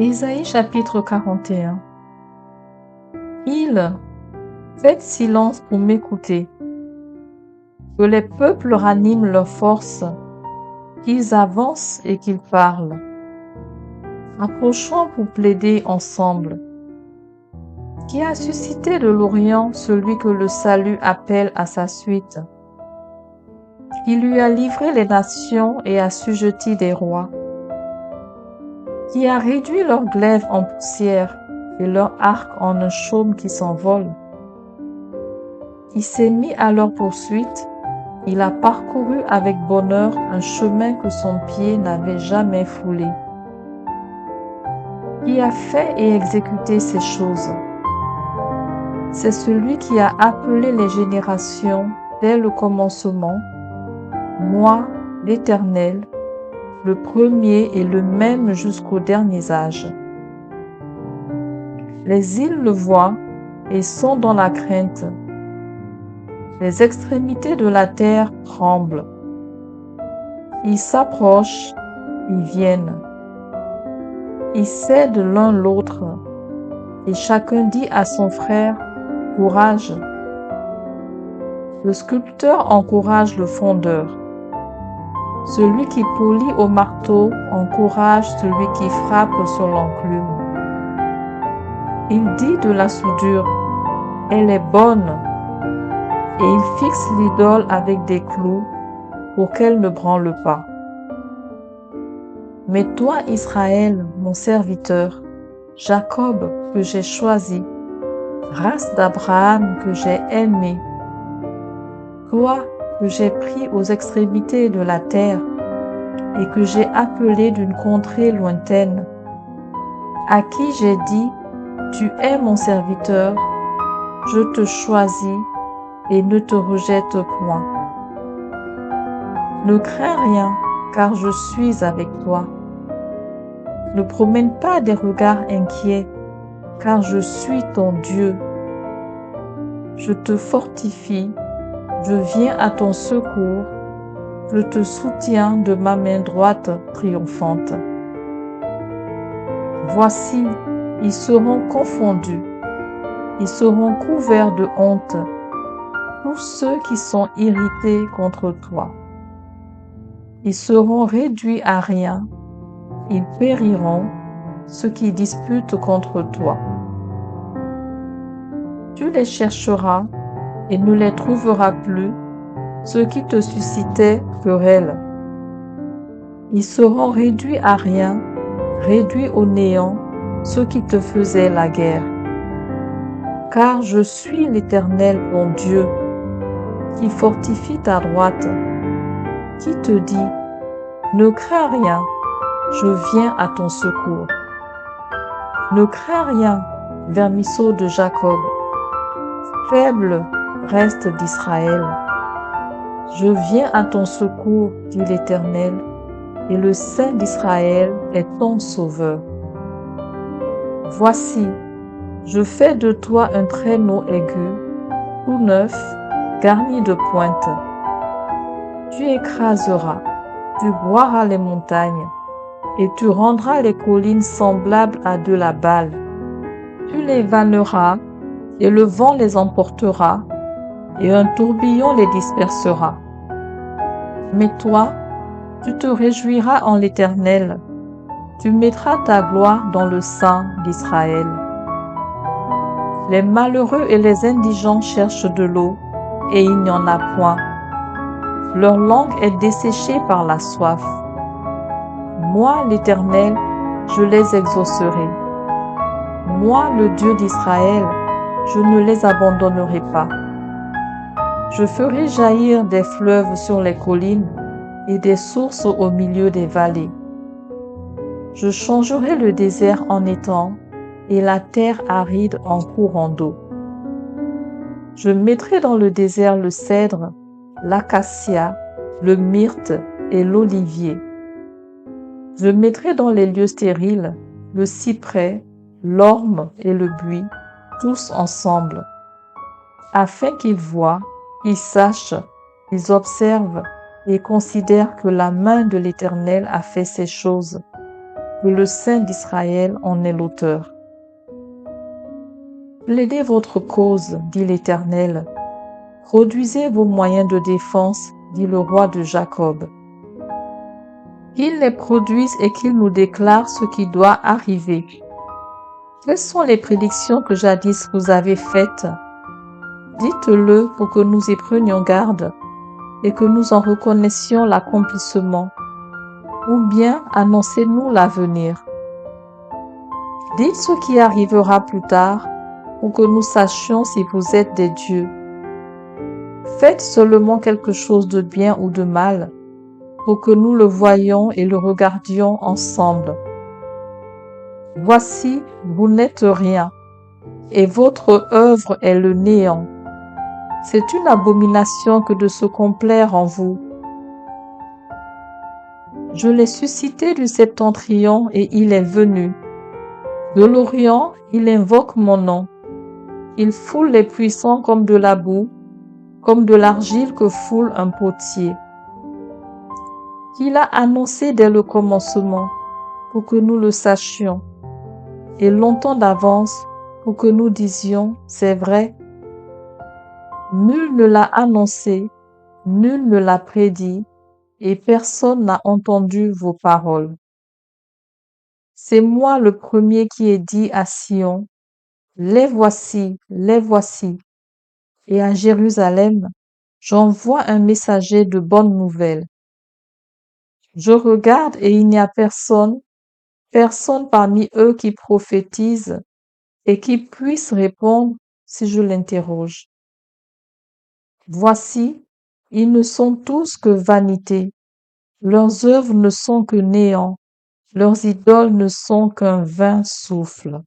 Ésaïe chapitre 41. Faites silence pour m'écouter, que les peuples raniment leur force, qu'ils avancent et qu'ils parlent. Approchons pour plaider ensemble. Qui a suscité de l'Orient celui que le salut appelle à sa suite? Qui lui a livré les nations et assujetti des rois? Qui a réduit leur glaive en poussière et leur arc en un chaume qui s'envole? Qui s'est mis à leur poursuite, il a parcouru avec bonheur un chemin que son pied n'avait jamais foulé. Qui a fait et exécuté ces choses? C'est celui qui a appelé les générations dès le commencement, moi, l'Éternel, le premier et le même jusqu'aux derniers âges. Les îles le voient et sont dans la crainte. Les extrémités de la terre tremblent. Ils s'approchent, ils viennent. Ils cèdent l'un l'autre, et chacun dit à son frère, « Courage !» Le sculpteur encourage le fondeur. Celui qui polit au marteau encourage celui qui frappe sur l'enclume. Il dit de la soudure, « Elle est bonne !» et il fixe l'idole avec des clous pour qu'elle ne branle pas. Mais toi, Israël, mon serviteur, Jacob que j'ai choisi, race d'Abraham que j'ai aimé, toi que j'ai pris aux extrémités de la terre et que j'ai appelé d'une contrée lointaine, à qui j'ai dit, tu es mon serviteur, je te choisis et ne te rejette point. Ne crains rien, car je suis avec toi. Ne promène pas des regards inquiets, car je suis ton Dieu. Je te fortifie, je viens à ton secours, je te soutiens de ma main droite triomphante. Voici, ils seront confondus, ils seront couverts de honte, tous ceux qui sont irrités contre toi. Ils seront réduits à rien, ils périront, ceux qui disputent contre toi. Tu les chercheras et ne les trouveras plus, ceux qui te suscitaient querelle. Ils seront réduits à rien, réduits au néant, ceux qui te faisaient la guerre. Car je suis l'Éternel, ton Dieu, qui fortifie ta droite, qui te dit, ne crains rien, je viens à ton secours. Ne crains rien, vermisseau de Jacob, faible reste d'Israël. Je viens à ton secours, dit l'Éternel, et le Saint d'Israël est ton sauveur. Voici, je fais de toi un traîneau aigu, tout neuf, garni de pointes. Tu écraseras, tu broieras les montagnes, et tu rendras les collines semblables à de la balle. Tu les vanneras, et le vent les emportera, et un tourbillon les dispersera. Mais toi, tu te réjouiras en l'Éternel, tu mettras ta gloire dans le sein d'Israël. Les malheureux et les indigents cherchent de l'eau, et il n'y en a point. Leur langue est desséchée par la soif. Moi, l'Éternel, je les exaucerai. Moi, le Dieu d'Israël, je ne les abandonnerai pas. Je ferai jaillir des fleuves sur les collines et des sources au milieu des vallées. Je changerai le désert en étang et la terre aride en courant d'eau. Je mettrai dans le désert le cèdre, l'acacia, le myrte et l'olivier. Je mettrai dans les lieux stériles le cyprès, l'orme et le buis, tous ensemble, afin qu'ils voient, ils sachent, ils observent et considèrent que la main de l'Éternel a fait ces choses, et le Saint d'Israël en est l'auteur. Plaidez votre cause, dit l'Éternel. Produisez vos moyens de défense, dit le roi de Jacob. Qu'il les produise et qu'il nous déclare ce qui doit arriver. Quelles sont les prédictions que jadis vous avez faites? Dites-le pour que nous y prenions garde et que nous en reconnaissions l'accomplissement. Ou bien annoncez-nous l'avenir. Dites ce qui arrivera plus tard pour que nous sachions si vous êtes des dieux. Faites seulement quelque chose de bien ou de mal pour que nous le voyions et le regardions ensemble. Voici, vous n'êtes rien, et votre œuvre est le néant. C'est une abomination que de se complaire en vous. Je l'ai suscité du septentrion et il est venu. De l'Orient, il invoque mon nom. Il foule les puissants comme de la boue, comme de l'argile que foule un potier. Qu'il a annoncé dès le commencement, pour que nous le sachions, et longtemps d'avance, pour que nous disions, c'est vrai. Nul ne l'a annoncé, nul ne l'a prédit, et personne n'a entendu vos paroles. C'est moi le premier qui ai dit à Sion, les voici, et à Jérusalem, j'envoie un messager de bonnes nouvelles. Je regarde et il n'y a personne parmi eux qui prophétise et qui puisse répondre si je l'interroge. Voici, ils ne sont tous que vanité, leurs œuvres ne sont que néant, leurs idoles ne sont qu'un vain souffle.